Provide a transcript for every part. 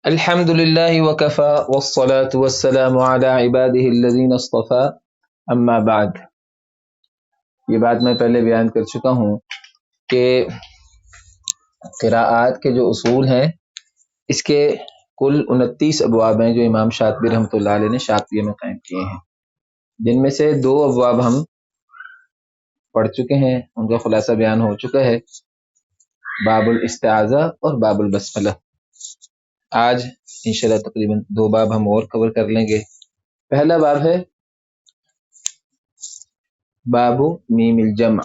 الحمد لله وكفى والصلاة والسلام على عباده الذين اصطفى اما بعد۔ یہ بات میں پہلے بیان کر چکا ہوں کہ قراءات کے جو اصول ہیں اس کے کل 29 ابواب ہیں جو امام شاطبی رحمۃ اللہ علیہ نے شاطبیہ میں قائم کیے ہیں، جن میں سے 2 ابواب ہم پڑھ چکے ہیں، ان کا خلاصہ بیان ہو چکا ہے، باب الاستعاذہ اور باب البسملہ۔ آج انشاءاللہ تقریباً 2 باب ہم اور کور کر لیں گے۔ پہلا باب ہے باب میم الجمع۔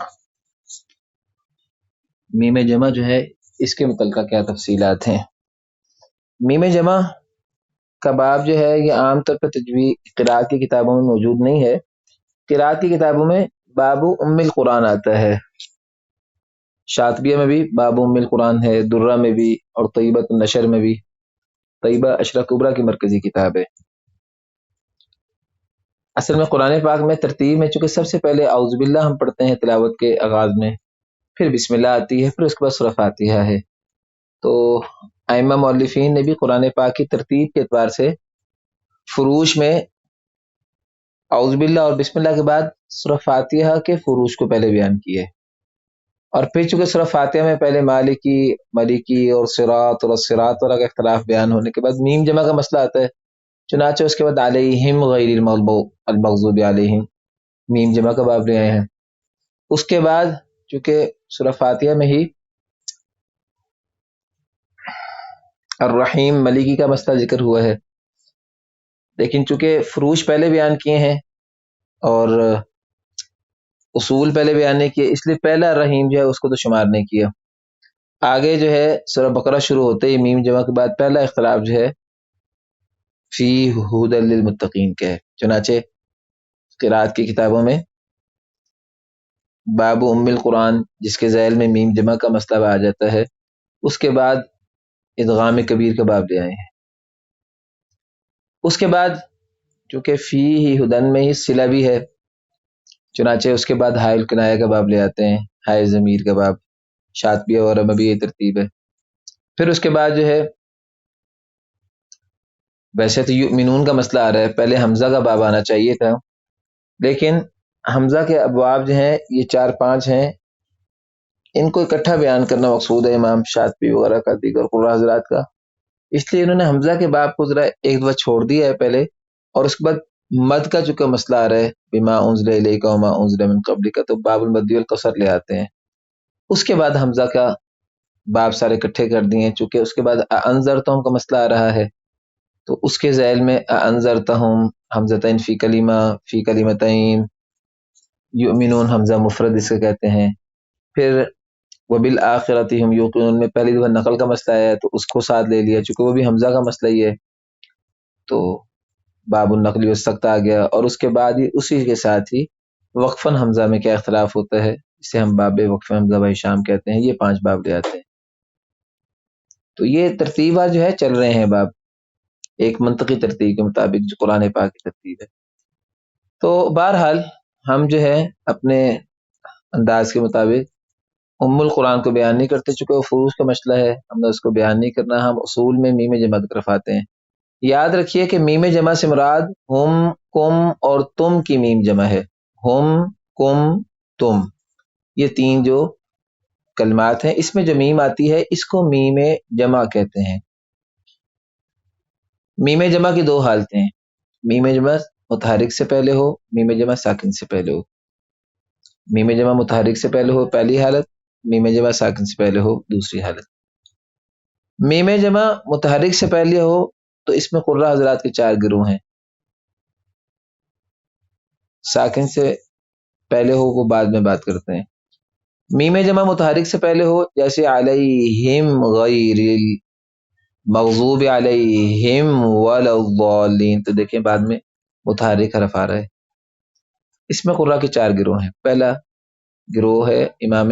میم جمع جو ہے اس کے متعلقہ کیا تفصیلات ہیں۔ میم جمع کا باب جو ہے یہ عام طور پر تجوید قراءت کی کتابوں میں موجود نہیں ہے۔ قراءت کی کتابوں میں باب ام القرآن آتا ہے، شاطبیہ میں بھی باب ام القرآن ہے، درہ میں بھی، اور طیبۃ النشر میں بھی۔ طیبہ اشرح کبریٰ کی مرکزی کتاب ہے۔ اصل میں قرآن پاک میں ترتیب میں چونکہ سب سے پہلے اعوذ باللہ ہم پڑھتے ہیں تلاوت کے آغاز میں، پھر بسم اللہ آتی ہے، پھر اس کے بعد سورہ فاتحہ ہے۔ تو ائمہ مؤلفین نے بھی قرآن پاک کی ترتیب کے اعتبار سے فروش میں اعوذ باللہ اور بسم اللہ کے بعد سورہ فاتحہ کے فروش کو پہلے بیان کیے، اور پھر چونکہ سورہ فاتحہ میں پہلے مالکی اور صراط اور الصراط والا کا اختلاف بیان ہونے کے بعد میم جمع کا مسئلہ آتا ہے، چنانچہ اس کے بعد علیہم غیر المغضوب علیہم میم جمع کا باب لے آئے ہیں۔ اس کے بعد چونکہ سورہ فاتحہ میں ہی الرحیم ملکی کا مسئلہ ذکر ہوا ہے، لیکن چونکہ فروش پہلے بیان کیے ہیں اور اصول پہلے بیان نہیں کیے، اس لیے پہلا رحیم جو ہے اس کو تو شمار نہیں کیا۔ آگے جو ہے سورہ بقرہ شروع ہوتے ہی میم جمع کے بعد پہلا اختلاف جو ہے فی ھدی للمتقین کا ہے، چنانچہ قراءت کی کتابوں میں باب ام القرآن جس کے ذیل میں میم جمع کا مسئلہ آ جاتا ہے، اس کے بعد ادغام کبیر کا باب لے آئے ہیں۔ اس کے بعد چونکہ فی ہی ہدن میں ہی صلہ بھی ہے، چنانچہ اس کے بعد ہائے الکنایہ کا باب لے آتے ہیں، ہائے ضمیر کا باب، شاطبیہ وغیرہ میں بھی یہ ترتیب ہے۔ پھر اس کے بعد جو ہے ویسے تو یؤمنون کا مسئلہ آ رہا ہے، پہلے حمزہ کا باب آنا چاہیے تھا، لیکن حمزہ کے ابواب جو ہیں یہ 4-5 ہیں، ان کو اکٹھا بیان کرنا مقصود ہے امام شاطبی وغیرہ کا، دیگر قراء حضرات کا، اس لیے انہوں نے حمزہ کے باب کو ذرا ایک دفعہ چھوڑ دیا ہے پہلے، اور اس کے بعد مد کا چونکہ مسئلہ آ رہا ہے بما انزل الیک وما انزل من قبلک، تو باب المد والقصر لے آتے ہیں۔ اس کے بعد حمزہ کا باب سارے اکٹھے کر دیے ہیں، چونکہ اس کے بعد انذرتہم کا مسئلہ آ رہا ہے، تو اس کے ذیل میں انذرتہم حمزتین فی کلمہ فی کلمتین، یؤمنون حمزہ مفرد اس کو کہتے ہیں۔ پھر وبالآخرۃ ہم یوقنون میں پہلی دفعہ نقل کا مسئلہ آیا تو اس کو ساتھ لے لیا، چونکہ وہ بھی حمزہ کا مسئلہ ہی ہے، تو باب النقل والسقط آ گیا، اور اس کے بعد ہی اسی کے ساتھ ہی وقفاً حمزہ میں کیا اختلاف ہوتا ہے، اسے ہم باب وقف حمزہ و ہشام کہتے ہیں۔ یہ 5 باب لے آتے ہیں، تو یہ ترتیبہ جو ہے چل رہے ہیں باب ایک منطقی ترتیب کے مطابق جو قرآن پاک کی ترتیب ہے۔ تو بہرحال ہم جو ہے اپنے انداز کے مطابق ام القرآن کو بیان نہیں کرتے، چونکہ وہ فروش کا مسئلہ ہے، ہم نے اس کو بیان نہیں کرنا، ہم اصول میں میم جمع کی طرف آتے ہیں۔ یاد رکھیے کہ میم جمع سے مراد ہم، کم اور تم کی میم جمع ہے، ہم، کم، تم، یہ 3 جو کلمات ہیں اس میں جو میم آتی ہے اس کو میم جمع کہتے ہیں۔ میم جمع کی 2 حالتیں ہیں، میم جمع متحرک سے پہلے ہو، میم جمع ساکن سے پہلے ہو۔ میم جمع متحرک سے پہلے ہو پہلی حالت، میم جمع ساکن سے پہلے ہو دوسری حالت۔ میم جمع متحرک سے پہلے ہو تو اس میں قراء حضرات کے 4 گروہ ہیں، ساکن سے پہلے ہو وہ بعد میں بات کرتے ہیں۔ میم جمع متحرک سے پہلے ہو جیسے علیہم غیر المغضوب علیہم ولا الضالین، تو دیکھیں بعد میں متحرک حرف آ رہا ہے۔ اس میں قراء کے 4 گروہ ہیں۔ پہلا گروہ ہے امام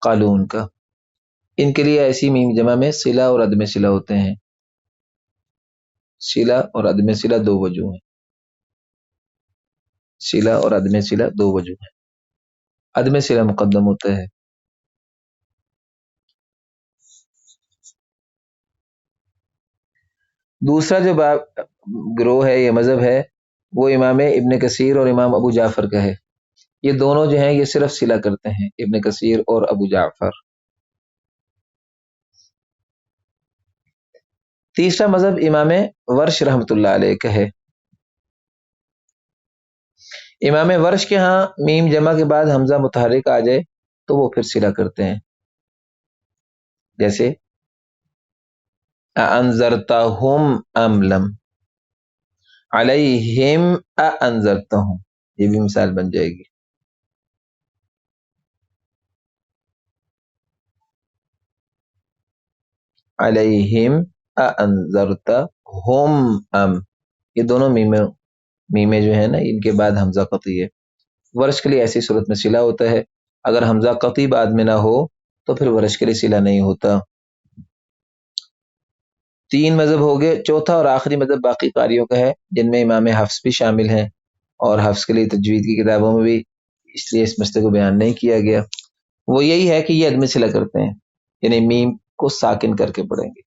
قالون کا، ان کے لیے ایسی میم جمع میں صلہ اور عدم صلہ ہوتے ہیں۔ صلہ اور عدم صلہ 2 وجوہ ہیں، صلہ اور عدم صلہ 2 وجوہ ہیں، عدم صلہ مقدم ہوتا ہے۔ دوسرا جو گروہ ہے، یہ مذہب ہے، وہ امام ابن کثیر اور امام ابو جعفر کا ہے۔ یہ دونوں جو ہیں یہ صرف صلہ کرتے ہیں، ابن کثیر اور ابو جعفر۔ تیسرا مذہب امام ورش رحمۃ اللہ علیہ کا ہے۔ امام ورش کے ہاں میم جمع کے بعد حمزہ متحرک آ جائے تو وہ پھر صلہ کرتے ہیں، جیسے انذرتہم ام لم، علیہم انذرتہم، یہ بھی مثال بن جائے گی۔ علیہم انذرتہم ام، یہ دونوں میمیں جو ہے نا ان کے بعد حمزہ قطعی ہے۔ ورش کے لیے ایسی صورت میں صلہ ہوتا ہے، اگر حمزہ قطعی بعد میں نہ ہو تو پھر ورش کے لیے صلہ نہیں ہوتا۔ تین مذہب ہو گئے، چوتھا اور آخری مذہب باقی قاریوں کا ہے، جن میں امام حفص بھی شامل ہیں، اور حفص کے لیے تجوید کی کتابوں میں بھی اس لیے اس مسئلے کو بیان نہیں کیا گیا۔ وہ یہی ہے کہ یہ عدم صلہ کرتے ہیں، یعنی میم کو ساکن کر کے پڑھیں گے۔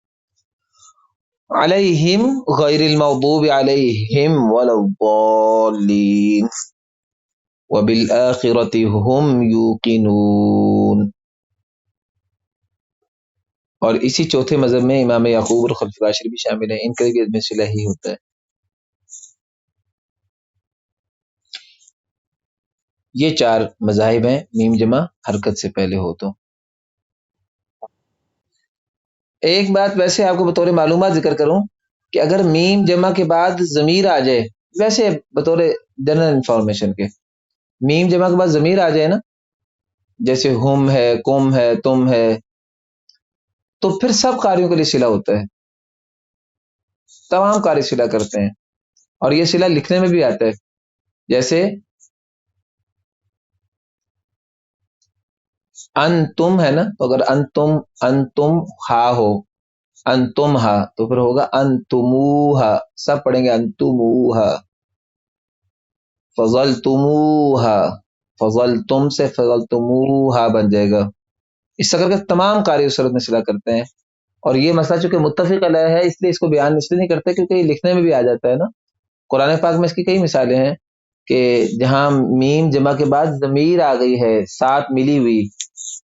علیہم غیر المغضوب علیہم ولا الضالین وبالآخرۃ هم یوقنون۔ اور اسی چوتھے مذہب میں امام یعقوب اور خلف العاشر بھی شامل ہیں، ان کا بھی عدم صلہ ہی ہوتا ہے۔ یہ چار مذاہب ہیں، میم جمع حرکت سے پہلے ہو تو۔ ایک بات ویسے آپ کو بطور معلومات ذکر کروں کہ اگر میم جمع کے بعد ضمیر آ جائے، ویسے بطور جنرل انفارمیشن کے، میم جمع کے بعد ضمیر آ جائے نا، جیسے ہم ہے، کم ہے، تم ہے، تو پھر سب قاریوں کے لیے صلہ ہوتا ہے، تمام قاری صلہ کرتے ہیں، اور یہ صلہ لکھنے میں بھی آتا ہے، جیسے انتم ہے نا، تو اگر انتم ہا ہو، انتم ہا تو پھر ہوگا انتموہا، سب پڑھیں گے انتموہا۔ فضلتموہا، فضلتم سے فضلتموہا بن جائے گا۔ اس طرح کے تمام قاری اس صورت میں صلہ کرتے ہیں، اور یہ مسئلہ چونکہ متفق علیہ ہے اس لیے اس کو بیان اس لیے نہیں کرتے کیونکہ یہ لکھنے میں بھی آ جاتا ہے نا۔ قرآن پاک میں اس کی کئی مثالیں ہیں کہ جہاں میم جمع کے بعد ضمیر آ گئی ہے ساتھ ملی ہوئی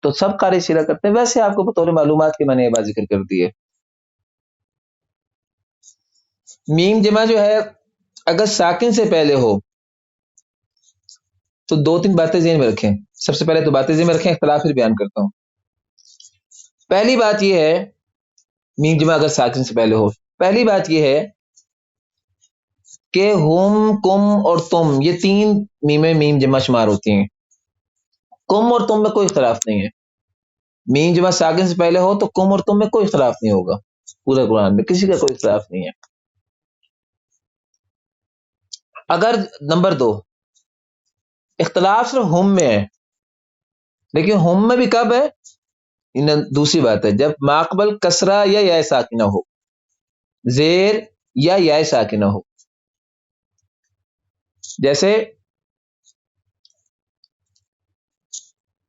تو سب قاری صلہ کرتے ہیں۔ ویسے آپ کو بطور معلومات کی میں نے یہ بات ذکر کر دی ہے۔ میم جمع جو ہے اگر ساکن سے پہلے ہو تو دو تین باتیں ذہن میں رکھیں۔ سب سے پہلے تو باتیں ذہن میں رکھیں، اختلاف پھر بیان کرتا ہوں۔ پہلی بات یہ ہے، میم جمع اگر ساکن سے پہلے ہو، پہلی بات یہ ہے کہ ہم، کم اور تم، یہ تین میمیں میم جمع شمار ہوتی ہیں۔ کم اور تم میں کوئی اختلاف نہیں ہے، میم جمع ساکن سے پہلے ہو تو کم اور تم میں کوئی اختلاف نہیں ہوگا، پورے قرآن میں کسی کا کوئی اختلاف نہیں ہے۔ اگر نمبر دو، اختلاف صرف ہم میں ہے، لیکن ہم میں بھی کب ہے، دوسری بات ہے جب ماقبل کسرہ یا یا ساکنہ ہو، زیر یا یا ساکنہ ہو، جیسے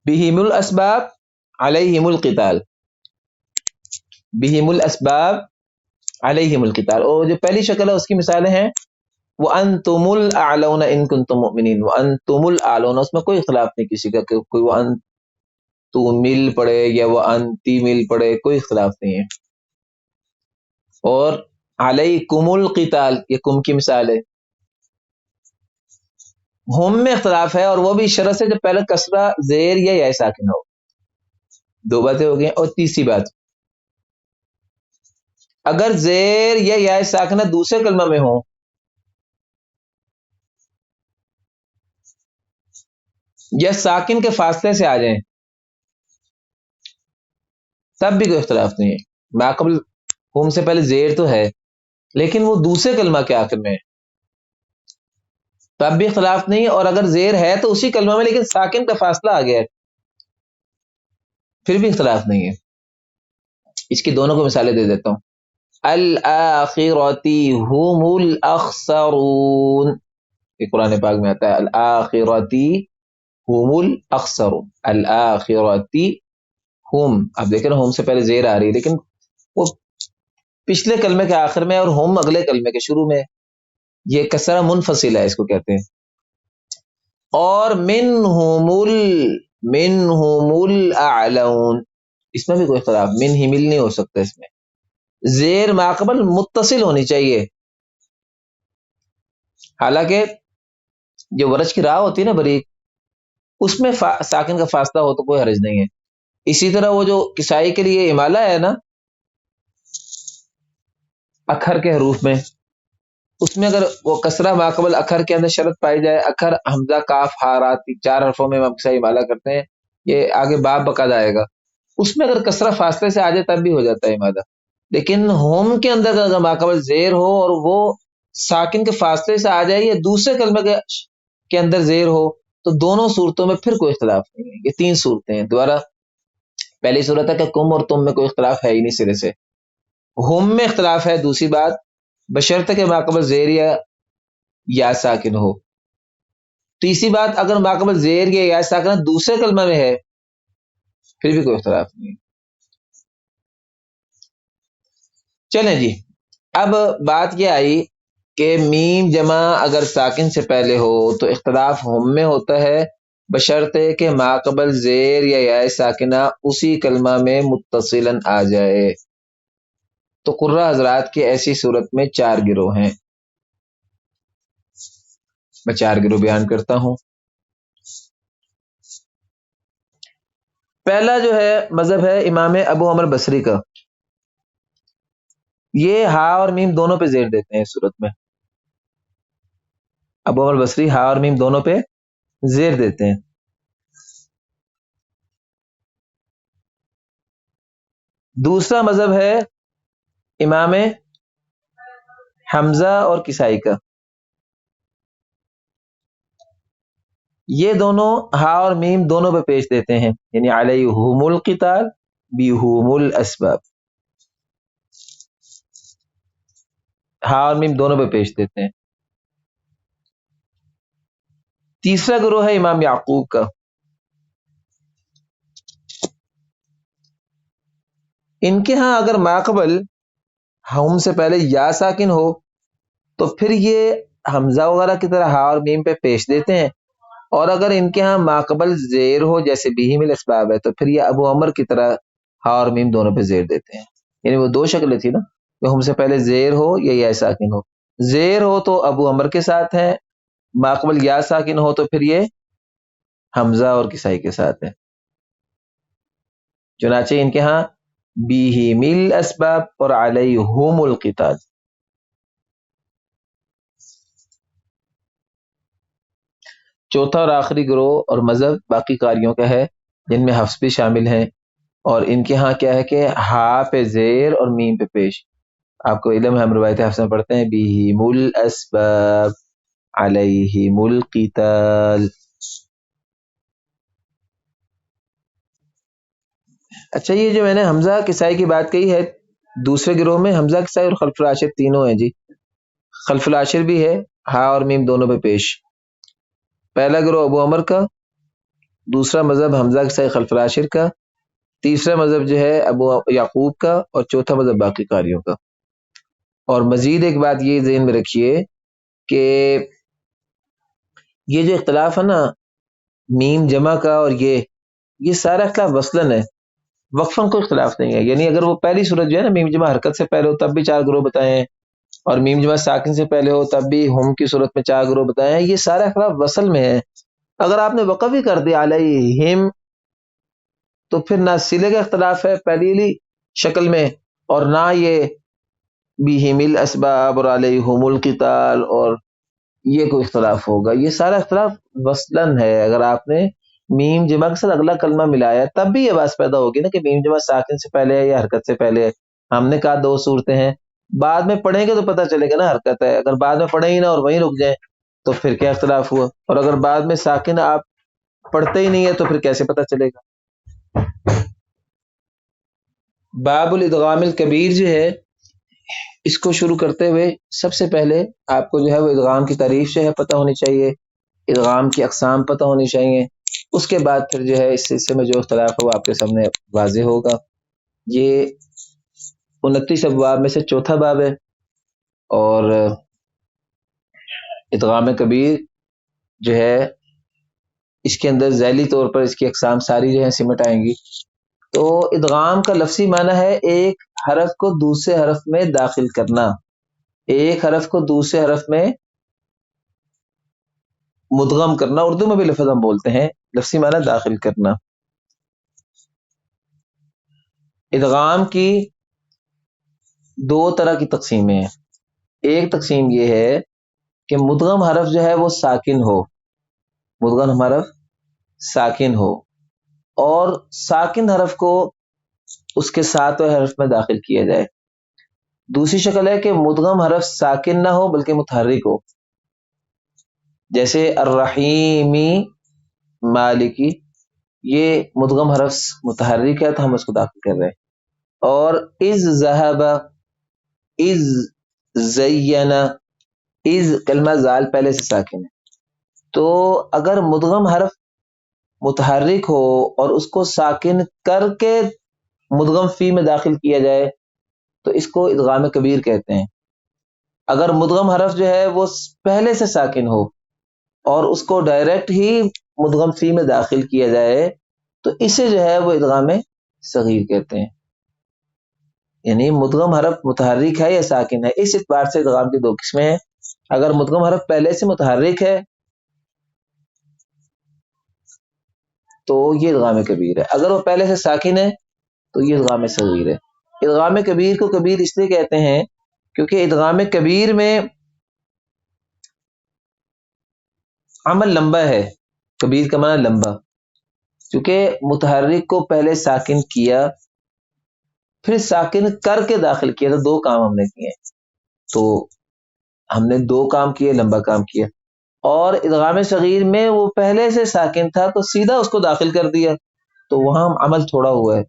بہم الاسباب علیہم القتال، بہم الاسباب علیہم القتال، اور جو پہلی شکل ہے اس کی مثالیں ہیں وَأَنْتُمُ الْأَعْلَوْنَ إِن كُنتُم مُؤْمِنِينَ، وَأَنْتُمُ الْأَعْلَوْنَ، اس میں کوئی اختلاف نہیں کسی کا کہ کوئی وَأَنْتُ مل پڑے یا وَأَنْتِ مل پڑے، کوئی اختلاف نہیں ہے۔ اور علیکم القتال، یہ کم کی مثال ہے۔ ہم میں اختلاف ہے، اور وہ بھی شرط سے جب پہلے کسرہ زیر یا یا ساکن ہو۔ دو باتیں ہو گئی، اور تیسری بات، اگر زیر یا یا ساکنہ دوسرے کلمہ میں ہو یا ساکن کے فاصلے سے آ جائیں تب بھی کوئی اختلاف نہیں ہے۔ ماقبل ہم سے پہلے زیر تو ہے لیکن وہ دوسرے کلمہ کے آخر میں ہے، تب بھی اختلاف نہیں، اور اگر زیر ہے تو اسی کلمہ میں لیکن ساکن کا فاصلہ آ گیا ہے پھر بھی اختلاف نہیں ہے۔ اس کی دونوں کو مثالیں دے دیتا ہوں۔ الآخرتی ہم الاخسرون، یہ قرآن پاک میں آتا ہے الآخرتی ہم الاخسرون، الآخرتی ہم، اب دیکھیں نا ہم سے پہلے زیر آ رہی ہے لیکن وہ پچھلے کلمے کے آخر میں اور ہم اگلے کلمے کے شروع میں. یہ کسرہ منفصل ہے، اس کو کہتے ہیں. اور منہم الاعلون، اس میں بھی کوئی اختلاف، من ہی مل نہیں ہو سکتا. اس میں زیر ماقبل متصل ہونی چاہیے. حالانکہ جو ورش کی راہ ہوتی ہے نا بریک، اس میں ساکن کا فاصلہ ہو تو کوئی حرج نہیں ہے. اسی طرح وہ جو کسائی کے لیے امالہ ہے نا اکھر کے حروف میں، اس میں اگر وہ کسرہ ماقبل اکھر کے اندر شرط پائی جائے، اکھر حمزہ کاف ہا را 4 حرفوں میں ہم کسائی امالہ کرتے ہیں، یہ آگے باب بقاعدہ آئے گا. اس میں اگر کسرہ فاصلے سے آ جائے تب بھی ہو جاتا ہے امالہ. لیکن ہوم کے اندر اگر ماقبل زیر ہو اور وہ ساکن کے فاصلے سے آ جائے یا دوسرے کلمے کے اندر زیر ہو، تو دونوں صورتوں میں پھر کوئی اختلاف نہیں ہے. یہ 3 صورتیں ہیں. دوبارہ پہلی صورت ہے کہ کم اور تم میں کوئی اختلاف ہے ہی نہیں سرے سے. ہم میں اختلاف ہے، دوسری بات بشرط کے ماقبل زیر یا ساکن ہو. تیسری بات اگر ماقبل زیر یا ساکن دوسرے کلمہ میں ہے پھر بھی کوئی اختلاف نہیں. چلیں جی، اب بات یہ آئی کہ میم جمع اگر ساکن سے پہلے ہو تو اختلاف ہم میں ہوتا ہے، بشرطے کہ ماقبل زیر یا ساکنہ اسی کلمہ میں متصلاً آ جائے. تو قرہ حضرات کی ایسی صورت میں 4 گروہ ہیں. میں 4 گروہ بیان کرتا ہوں. پہلا جو ہے مذہب ہے امام ابو عمر بصری کا. یہ ہا اور میم دونوں پہ زیر دیتے ہیں اس صورت میں. ابو عمر بصری ہا اور میم دونوں پہ زیر دیتے ہیں. دوسرا مذہب ہے امام حمزہ اور کسائی کا. یہ دونوں ہا اور میم دونوں پہ پیش دیتے ہیں، یعنی علیہم القتال بہم الاسباب. ہا اور میم دونوں پہ پیش دیتے ہیں. تیسرا گروہ ہے امام یعقوب کا. ان کے ہاں اگر ماقبل ہم سے پہلے یا ساکن ہو تو پھر یہ حمزہ وغیرہ کی طرح ہا اور میم پہ پیش دیتے ہیں، اور اگر ان کے ہاں ماقبل زیر ہو جیسے بہم الاسباب ہے تو پھر یہ ابو عمر کی طرح ہا اور میم دونوں پہ زیر دیتے ہیں. یعنی وہ 2 شکلیں تھی نا، کہ ہم سے پہلے زیر ہو یا ساکن ہو. زیر ہو تو ابو عمر کے ساتھ ہیں، ماقبل یا ساکن ہو تو پھر یہ حمزہ اور کسائی کے ساتھ ہیں. چنانچہ ان کے ہاں بہم الاسباب اور علیہم القتال. چوتھا اور آخری گروہ اور مذہب باقی قاریوں کا ہے جن میں حفص بھی شامل ہیں، اور ان کے ہاں کیا ہے کہ ہا پہ زیر اور میم پہ پیش. آپ کو علم ہے، ہم روایت حفص میں پڑھتے ہیں بہم الاسباب علیہم القتال. اچھا، یہ جو میں نے حمزہ کسائی کی بات کہی ہے، دوسرے گروہ میں حمزہ کسائی اور خلف العاشر تینوں ہیں جی. خلف العاشر بھی ہے، ہا اور میم دونوں پہ پیش. پہلا گروہ ابو عمر کا، دوسرا مذہب حمزہ کسائی خلف العاشر کا، تیسرا مذہب جو ہے ابو یعقوب کا، اور چوتھا مذہب باقی قاریوں کا. اور مزید ایک بات یہ ذہن میں رکھیے کہ یہ جو اختلاف ہے نا میم جمع کا اور یہ سارا اختلاف وصلاً ہے، وقفاً کوئی اختلاف نہیں ہے. یعنی اگر وہ پہلی صورت جو ہے نا میم جمع حرکت سے پہلے ہو تب بھی 4 گروہ بتائے ہیں، اور میم جمع ساکن سے پہلے ہو تب بھی ہم کی صورت میں 4 گروہ بتائے ہیں. یہ سارا اختلاف وصل میں ہے. اگر آپ نے وقف ہی کر دیا علیہم تو پھر نہ صلے کا اختلاف ہے پہلی شکل میں، اور نہ یہ بہم الاسباب اور علیہم القتال اور یہ کوئی اختلاف ہوگا. یہ سارا اختلاف وصلاً ہے. اگر آپ نے میم جمع کے ساتھ اگلا کلمہ ملایا تب بھی یہ بات پیدا ہوگی نا کہ میم جمع ساکن سے پہلے ہے یا حرکت سے پہلے ہے. ہم نے کہا 2 صورتیں ہیں، بعد میں پڑھیں گے تو پتہ چلے گا نا حرکت ہے. اگر بعد میں پڑھیں ہی نہ اور وہیں رک جائیں تو پھر کیا اختلاف ہوا، اور اگر بعد میں ساکن آپ پڑھتے ہی نہیں ہے تو پھر کیسے پتہ چلے گا. باب الادغام الکبیر جو ہے، اس کو شروع کرتے ہوئے سب سے پہلے آپ کو جو ہے وہ ادغام کی تعریف جو ہے پتہ ہونی چاہیے، ادغام کی اقسام پتہ ہونی چاہیے. اس کے بعد پھر جو ہے اس سلسلے میں جو اختلاف ہے وہ آپ کے سامنے واضح ہوگا. یہ 29 ابواب میں سے چوتھا باب ہے، اور ادغام کبیر جو ہے اس کے اندر ذیلی طور پر اس کی اقسام ساری جو ہیں سمٹ آئیں گی۔ تو ادغام کا لفظی معنی ہے ایک حرف کو دوسرے حرف میں داخل کرنا، ایک حرف کو دوسرے حرف میں مدغم کرنا، اردو میں بھی لفظ ہم بولتے ہیں، لفظی معنی داخل کرنا۔ ادغام کی دو طرح کی تقسیمیں ہیں۔ ایک تقسیم یہ ہے کہ مدغم حرف جو ہے وہ ساکن ہو، مدغم حرف ساکن ہو، اور ساکن حرف کو اس کے ساتھ حرف میں داخل کیا جائے۔ دوسری شکل ہے کہ مدغم حرف ساکن نہ ہو بلکہ متحرک ہو، جیسے الرحیمی مالکی، یہ مدغم حرف متحرک ہے تو ہم اس کو داخل کر رہے ہیں۔ اور از ذہب، از زین، از کلمہ زال پہلے سے ساکن ہے، تو اگر مدغم حرف متحرک ہو اور اس کو ساکن کر کے مدغم فی میں داخل کیا جائے تو اس کو ادغام کبیر کہتے ہیں۔ اگر مدغم حرف جو ہے وہ پہلے سے ساکن ہو اور اس کو ڈائریکٹ ہی مدغم فی میں داخل کیا جائے تو اسے جو ہے وہ ادغام صغیر کہتے ہیں۔ یعنی مدغم حرف متحرک ہے یا ساکن ہے، اس اعتبار سے ادغام کی دو قسمیں ہیں۔ اگر مدغم حرف پہلے سے متحرک ہے تو یہ ادغام کبیر ہے، اگر وہ پہلے سے ساکن ہے تو یہ ادغام صغیر ہے۔ ادغام کبیر کو کبیر اس لیے کہتے ہیں کیونکہ ادغام کبیر میں عمل لمبا ہے، کبیر کا معنی لمبا، کیونکہ متحرک کو پہلے ساکن کیا پھر ساکن کر کے داخل کیا، تو دو کام ہم نے کیے، تو ہم نے دو کام کیے، لمبا کام کیا۔ اور ادغام صغیر میں وہ پہلے سے ساکن تھا تو سیدھا اس کو داخل کر دیا، تو وہاں عمل تھوڑا ہوا ہے،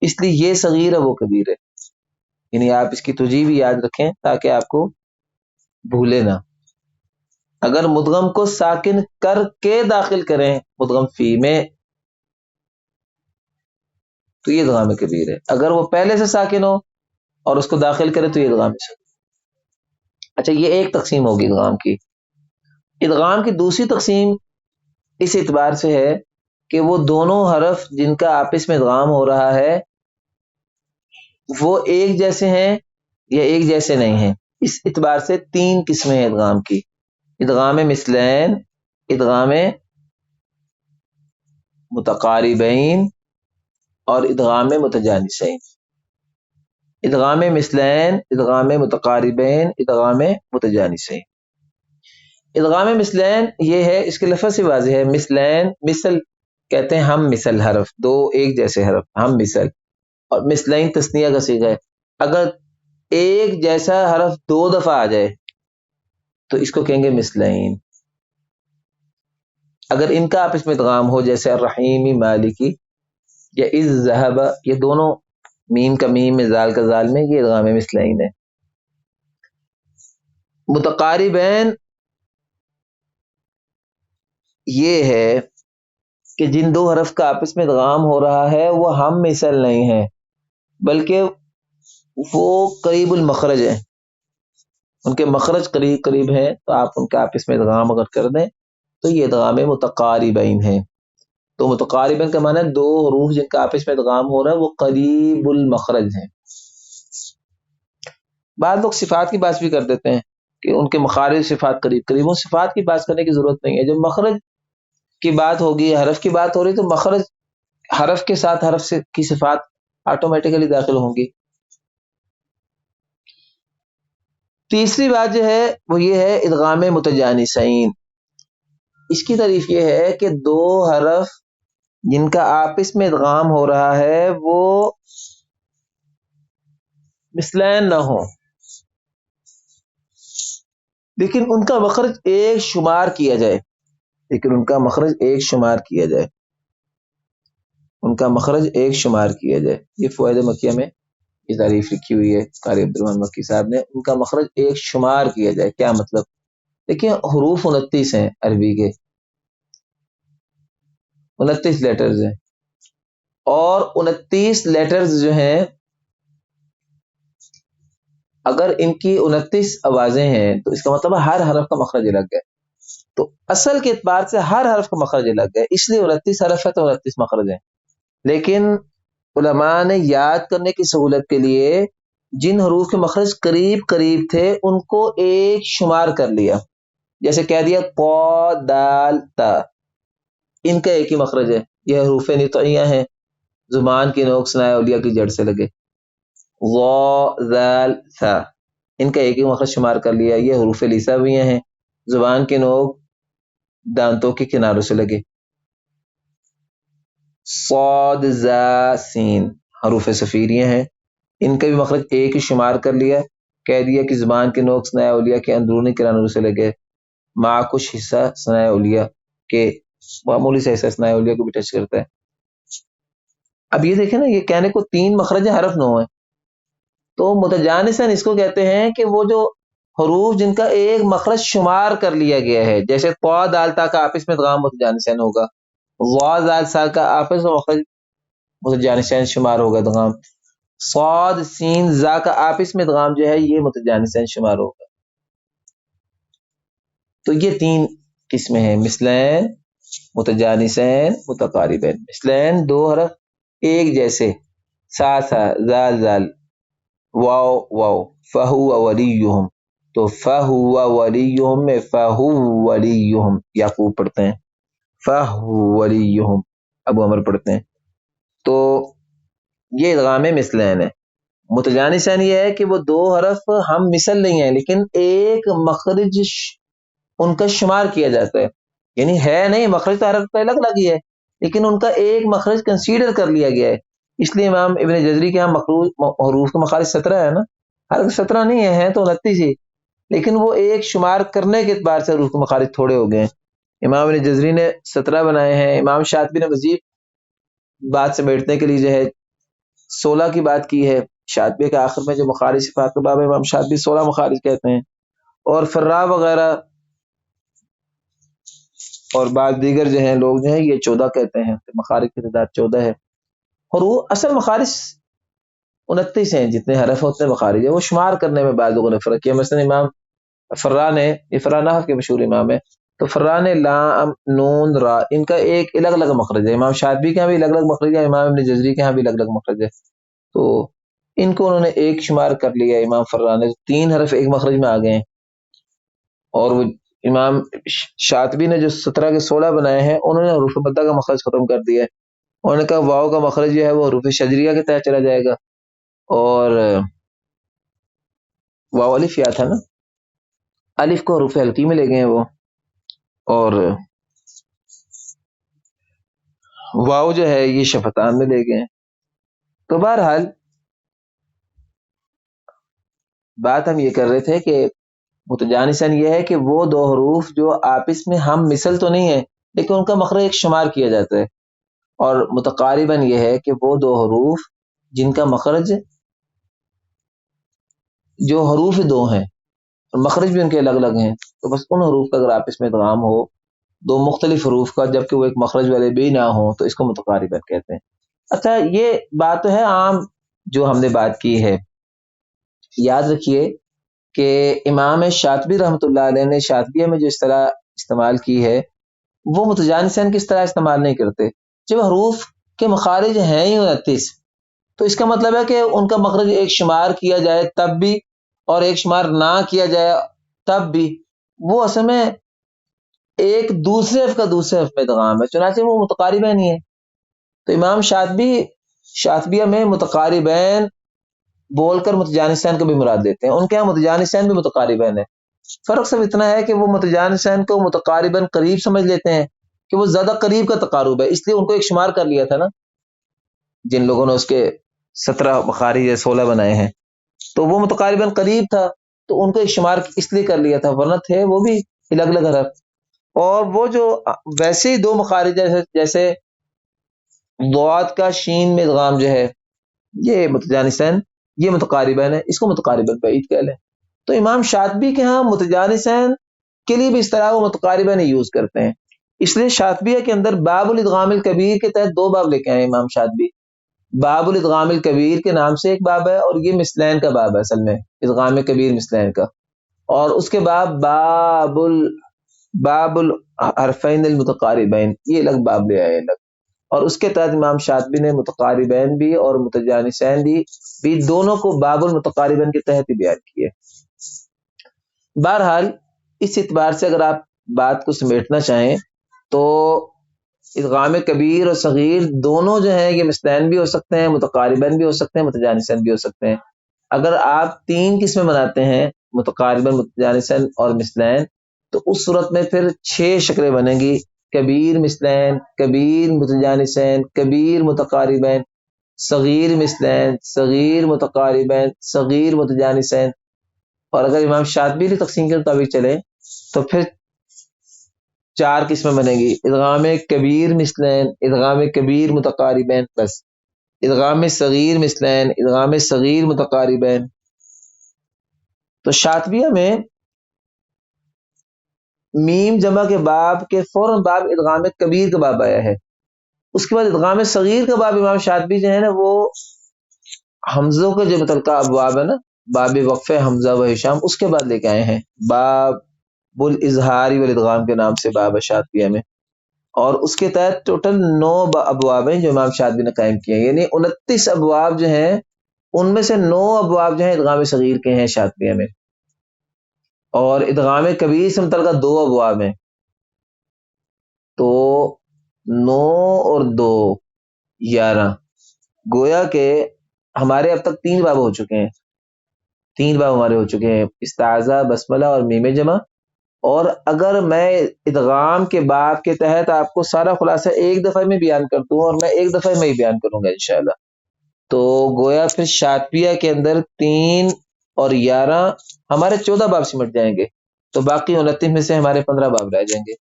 اس لیے یہ صغیر ہے وہ کبیر ہے۔ یعنی آپ اس کی توجیہ بھی یاد رکھیں تاکہ آپ کو بھولے نہ۔ اگر مدغم کو ساکن کر کے داخل کریں مدغم فی میں تو یہ ادغام کبیر ہے، اگر وہ پہلے سے ساکن ہو اور اس کو داخل کرے تو یہ ادغام صغیر۔ اچھا، یہ ایک تقسیم ہوگی ادغام کی۔ ادغام کی دوسری تقسیم اس اعتبار سے ہے کہ وہ دونوں حرف جن کا آپس میں ادغام ہو رہا ہے وہ ایک جیسے ہیں یا ایک جیسے نہیں ہیں۔ اس اعتبار سے تین قسمیں ہیں ادغام کی: ادغام مثلین، ادغام متقاربین اور ادغام متجانسین۔ ادغام مثلین، ادغام متقاربین، ادغام متجانسین۔ ادغام مثلین یہ ہے، اس کے لفظ سے واضح ہے، مثلین، مثل کہتے ہیں ہم مثل حرف، دو ایک جیسے حرف ہم مثل، اور مثلین تثنیہ کا صیغہ ہے۔ اگر ایک جیسا حرف دو دفعہ آ جائے تو اس کو کہیں گے مثلین۔ اگر ان کا آپس میں ادغام ہو جیسے الرحیمی مالکی یا از ذہب، یہ دونوں میم کا میم میں زال کا زال میں، یہ ادغام مثلین ہے۔ متقاربین یہ ہے کہ جن دو حرف کا آپس میں ادغام ہو رہا ہے وہ ہم مثل نہیں ہیں بلکہ وہ قریب المخرج ہیں، ان کے مخرج قریب قریب ہیں، تو آپ ان کا آپس میں ادغام اگر کر دیں تو یہ ادغام متقاربین ہیں۔ تو متقاربین کا معنی ہے دو حروف جن کا آپس میں ادغام ہو رہا ہے وہ قریب المخرج ہیں۔ بعض لوگ صفات کی بات بھی کر دیتے ہیں کہ ان کے مخارج صفات قریب قریب، ان صفات کی بات کرنے کی ضرورت نہیں ہے، جب مخرج کی بات ہوگی، حرف کی بات ہو رہی تو مخرج حرف کے ساتھ حرف سے کی صفات آٹومیٹیکلی داخل ہوں گی۔ تیسری بات جو ہے وہ یہ ہے ادغام متجانسین۔ اس کی تعریف یہ ہے کہ دو حرف جن کا آپس میں ادغام ہو رہا ہے وہ مثلین نہ ہو لیکن ان کا مخرج ایک شمار کیا جائے، لیکن ان کا مخرج ایک شمار کیا جائے، ان کا مخرج ایک شمار کیا جائے۔ یہ فوائد مکیہ میں یہ تعریف لکھی ہوئی ہے قاری عبدالرحمن مکی صاحب نے، ان کا مخرج ایک شمار کیا جائے۔ کیا مطلب؟ دیکھیں حروف 29 ہیں عربی کے، 29 لیٹرز ہیں، اور 29 لیٹرز جو ہیں اگر ان کی 29 آوازیں ہیں تو اس کا مطلب ہر حرف کا مخرج الگ ہے، تو اصل کے اعتبار سے ہر حرف کا مخرج الگ ہے، اس لیے 29 حرف ہے تو 29 مخرج ہیں۔ لیکن علماء نے یاد کرنے کی سہولت کے لیے جن حروف کے مخرج قریب قریب تھے ان کو ایک شمار کر لیا، جیسے کہہ دیا ق دال تا، ان کا ایک ہی مخرج ہے، یہ حروف نطعیہ ہیں، زبان کی نوک ثناء اولیہ کی جڑ سے لگے۔ ظ ذال ثا، ان کا ایک ہی مخرج شمار کر لیا، یہ حروف لسانیہ ہیں، زبان کے نوک دانتوں کے کناروں سے لگے۔ صاد زا سین، حروف صفیریہ ہیں، ان کا بھی مخرج ایک ہی شمار کر لیا، کہہ دیا کہ زبان کے نوک ثناء اولیہ کے اندرونی کناروں سے لگے، مع کچھ حصہ ثناء اولیہ کے، معمولی سے حصہ ثناء اولیہ کو بھی ٹچ کرتا ہے۔ اب یہ دیکھیں نا، یہ کہنے کو 3 مخرج ہیں، حرف 9 ہے، تو متجانساً اس کو کہتے ہیں کہ وہ جو حروف جن کا ایک مخرج شمار کر لیا گیا ہے، جیسے طا دال تا کا آپس میں ادغام متجانسین ہوگا، وا زال سا کا آپس میں مخرج متجانسین شمار ہوگا ادغام، صاد سین زا کا آپس میں ادغام جو ہے یہ متجانسین شمار ہوگا۔ تو یہ 3 قسمیں ہیں، مثلین، متجانسین، متقاربین۔ مثلین 2 حرف ایک جیسے، سا سا، زال زال، واو واو، فہو ولیہم، تو فہو ولیہم میں فہو ولیہم یعقوب پڑھتے ہیں، فہو ولیہم ابو عمر پڑھتے ہیں، تو یہ ادغام مثلین ہے۔ متجانسین یہ ہے کہ وہ 2 حرف ہم مثل نہیں ہیں لیکن ایک مخرج ان کا شمار کیا جاتا ہے، یعنی ہے نہیں، مخرج تو حرف کا الگ الگ ہی ہے لیکن ان کا ایک مخرج کنسیڈر کر لیا گیا ہے۔ اس لیے امام ابن جزری کے ہاں حروف کا مخارج 17 ہے نا، حالانکہ 17 نہیں ہے تو 29 ہی، لیکن وہ ایک شمار کرنے کے اعتبار سے حروف کے مخارج تھوڑے ہو گئے ہیں۔ امام ابن جزری نے 17 بنائے ہیں، امام شاطبی نے مزید بات سے بیٹھنے کے لیے جو ہے 16 کی بات کی ہے، شاطبی کے آخر میں جو مخارج صفات کا باب ہے امام شاطبی 16 مخارج کہتے ہیں، اور فرا وغیرہ اور بعض دیگر جو ہیں لوگ جو ہیں یہ 14 کہتے ہیں، مخارج کی تعداد 14 ہے، اور وہ اصل مخارج 29 ہیں، جتنے حرف ہوتے ہیں مخارج ہے، وہ شمار کرنے میں بعض لوگوں نے فرق کیا۔ مثلا امام فرا نے، یہ فرا نحو کے مشہور امام ہے، تو فرا نے لام نون را ان کا ایک الگ الگ مخرج ہے، امام شاطبی کے ہاں بھی الگ الگ مخرج ہے، امام ابن جزری کے ہاں بھی الگ الگ مخرج ہے، تو ان کو انہوں نے ایک شمار کر لیا امام فرا نے، 3 حرف ایک مخرج میں آ گئے ہیں، اور وہ امام شاطبی نے جو 17 کے 16 بنائے ہیں انہوں نے حروف مدہ کا مخرج ختم کر دیا ہے، انہوں نے کہا واو کا مخرج جو ہے وہ حروف شجریہ کے تحت چلا جائے گا، اور واو الف یا تھا نا، الف کو حروف حلقی میں لے گئے ہیں وہ، اور واو جو ہے یہ شفتان میں لے گئے ہیں۔ تو بہرحال بات ہم یہ کر رہے تھے کہ متجانساً یہ ہے کہ وہ 2 حروف جو آپس میں ہم مثل تو نہیں ہے لیکن ان کا مخرج ایک شمار کیا جاتا ہے، اور متقارباً یہ ہے کہ وہ 2 حروف جن کا مخرج جو حروف 2 ہیں اور مخرج بھی ان کے الگ الگ ہیں، تو بس ان حروف کا اگر آپس میں ادغام ہو 2 مختلف حروف کا جبکہ وہ ایک مخرج والے بھی نہ ہوں تو اس کو متقارباً کہتے ہیں۔ اچھا یہ بات تو ہے عام جو ہم نے بات کی ہے، یاد رکھیے کہ امام شاطبی رحمۃ اللہ علیہ نے شاطبیہ میں جو اصطلاح استعمال کی ہے وہ متجانسین کی طرح استعمال نہیں کرتے۔ جب حروف کے مخارج ہیں ہی 29 تو اس کا مطلب ہے کہ ان کا مخرج ایک شمار کیا جائے تب بھی اور ایک شمار نہ کیا جائے تب بھی وہ اصل میں ایک دوسرے حرف کا دوسرے حرف میں ادغام ہے، چنانچہ وہ متقاربین ہی ہے۔ تو امام شاطبی شاطبیہ میں متقاربین بول کر متجانسین کو بھی مراد دیتے ہیں، ان کے یہاں متجانسین بھی متقاربین ہے، فرق صرف اتنا ہے کہ وہ متجانسین کو متقارباً قریب سمجھ لیتے ہیں کہ وہ زیادہ قریب کا تقارب ہے، اس لیے ان کو ایک شمار کر لیا تھا نا، جن لوگوں نے اس کے 17 مخارج یا 16 بنائے ہیں تو وہ متقارباً قریب تھا تو ان کو ایک شمار اس لیے کر لیا تھا، ورنہ تھے وہ بھی الگ الگ حرف۔ اور وہ جو ویسے ہی 2 مخارج جیسے ضاد کا شین میں ادغام جو ہے یہ متجانسین یہ متقاربین ہے، اس کو متقارباً بعید کہہ لیں۔ تو امام شاطبی کے ہاں متجانسین کے لیے بھی اس طرح وہ متقارباً ہی یوز کرتے ہیں، اس لیے شاطبیہ کے اندر باب الادغام الکبیر کے تحت 2 باب لے کے آئے امام شاطبی، باب الادغام الکبیر کے نام سے ایک باب ہے، اور یہ مثلین کا باب ہے اصل میں، ادغام کبیر مثلین کا. اور اس کے بعد باب الحرفین المتقاربین، یہ الگ باب لے آئے الگ. اور اس کے تحت امام شاطبی نے متقاربین بھی اور متجانسین بھی دونوں کو باب المتقاربین کے تحت ہی بیان کیے. بہرحال اس اعتبار سے اگر آپ بات کو سمیٹنا چاہیں تو ادغام کبیر اور صغیر دونوں جو ہیں یہ مثلین بھی ہو سکتے ہیں، متقاربین بھی ہو سکتے ہیں، متجانسین بھی ہو سکتے ہیں. اگر آپ 3 قسمیں بناتے ہیں، متقاربین، متجانسین اور مثلین، تو اس صورت میں پھر 6 شکلیں بنیں گی: کبیر مثلین، کبیر متجانسین، کبیر متقاربین، صغیر مثلین، صغیر متقاربین، صغیر متجانسین. اور اگر امام شاطبی کی تقسیم کے مطابق چلیں تو پھر 4 قسمیں بنے گی: ادغام کبیر مثلین، ادغام کبیر متقاربین، بس ادغام صغیر مثلین، ادغام صغیر متقاربین. تو شاطبیہ میں میم جمع کے باب کے فوراً باب ادغام کبیر کا باب آیا ہے. اس کے بعد ادغام صغیر کا باب امام شاطبی جو ہے نا وہ حمزوں کے جو متعلقہ ابواب ہے نا، باب وقف حمزہ و ہشام، اس کے بعد لے کے آئے ہیں. باب الاظہار والادغام کے نام سے باب ہے شاطبیہ میں. اور اس کے تحت ٹوٹل 9 ابواب ہیں جو امام شاطبی نے قائم کیے ہیں، یعنی 29 ابواب جو ہیں ان میں سے 9 ابواب جو ہیں ادغام صغیر کے ہیں شاطبیہ میں، اور ادغام کبیر سے متعلقہ 2 ابواب ہیں. تو 9 اور 2 11، گویا کہ ہمارے اب تک 3 باب ہو چکے ہیں، 3 باب ہمارے ہو چکے ہیں: استعاذہ، بسملہ اور میم جمع. اور اگر میں ادغام کے باب کے تحت آپ کو سارا خلاصہ ایک دفعہ میں بیان کر دوں، اور میں ایک دفعہ میں ہی بیان کروں گا انشاءاللہ، تو گویا پھر شاطبیہ کے اندر 3 اور 11 ہمارے 14 باب سمٹ جائیں گے، تو باقی 29 میں سے ہمارے 15 باب رہ جائیں گے.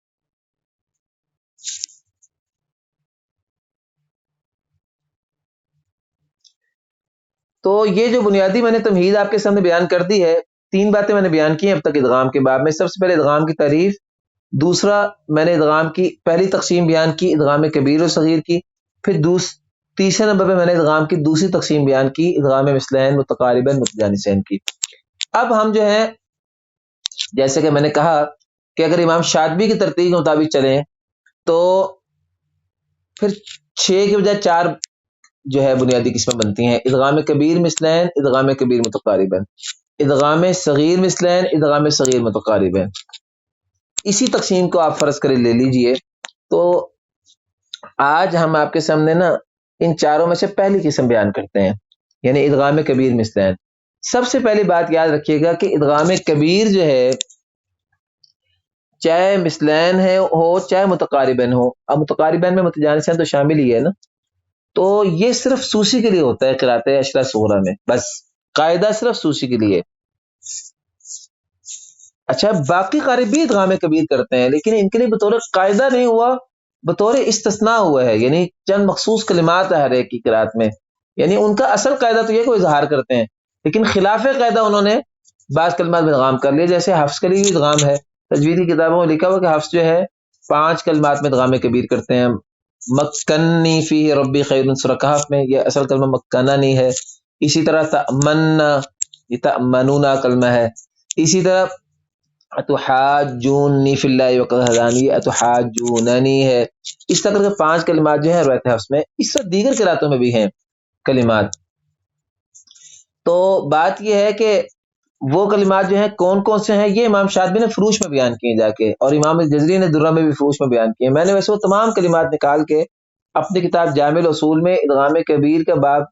تو یہ جو بنیادی میں نے تمہید آپ کے سامنے بیان کر دی ہے، 3 باتیں میں نے بیان کی ہیں اب تک ادغام کے باب میں. سب سے پہلے ادغام کی تعریف، دوسرا میں نے ادغام کی پہلی تقسیم بیان کی، ادغام کبیر و صغیر کی. پھر تیسرے نمبر پہ میں نے ادغام کی دوسری تقسیم بیان کی، ادغام مثلین، متقاربین، متجانسین کی. اب ہم جو ہے جیسے کہ میں نے کہا کہ اگر امام شاطبی کی ترتیب کے مطابق چلیں تو پھر 6 کے بجائے 4 جو ہے بنیادی قسمیں بنتی ہیں: ادغام کبیر مثلین، ادغام کبیر متقاربین، ادغام صغیر مثلین، ادغام صغیر متقاربین. اسی تقسیم کو آپ فرض کرے لے لیجئے. تو آج ہم آپ کے سامنے نا ان چاروں میں سے پہلی قسم بیان کرتے ہیں، یعنی ادغام کبیر مثلین. سب سے پہلی بات یاد رکھیے گا کہ ادغام کبیر جو ہے چاہے مثلین ہے ہو چاہے متقاربین ہو، اب متقاربین میں متجانسین تو شامل ہی ہے نا، تو یہ صرف سوسی کے لیے ہوتا ہے قرات اشرا صغرا میں، بس قاعدہ صرف سوسی کے لیے. اچھا باقی قاری بھی ادغام کبیر کرتے ہیں، لیکن ان کے لیے بطور قاعدہ نہیں ہوا، بطور استثناء ہوا ہے، یعنی چند مخصوص کلمات ہے ہر ایک کی قرات میں. یعنی ان کا اصل قاعدہ تو یہ کہ وہ اظہار کرتے ہیں، لیکن خلاف قاعدہ انہوں نے بعض کلمات میں ادغام کر لیا. جیسے حفظ کے لیے بھی ادغام ہے، تجویدی کتابوں میں لکھا ہوا کہ حفظ جو ہے 5 کلمات میں ادغام کبیر کرتے ہیں. مکنی فی ربی خیر، سورہ کہف میں یہ اصل کلمہ مکننی ہے. اسی طرح تأمنا، یہ تأمنونا کلمہ ہے. اسی طرح اتحاجونی فی اللہ وقد ہدانی، اتحاجوننی ہے. اس طرح کے 5 کلمات جو ہیں روایت حفظ میں، اس طرح دیگر قراتوں میں بھی ہیں کلمات. تو بات یہ ہے کہ وہ کلمات جو ہیں کون کون سے ہیں، یہ امام شاطبی نے فروش میں بیان کیے جا کے، اور امام جزری نے درہ میں بھی فروش میں بیان کیے. میں نے ویسے وہ تمام کلمات نکال کے اپنی کتاب جامع الاصول میں ادغام کبیر کا باب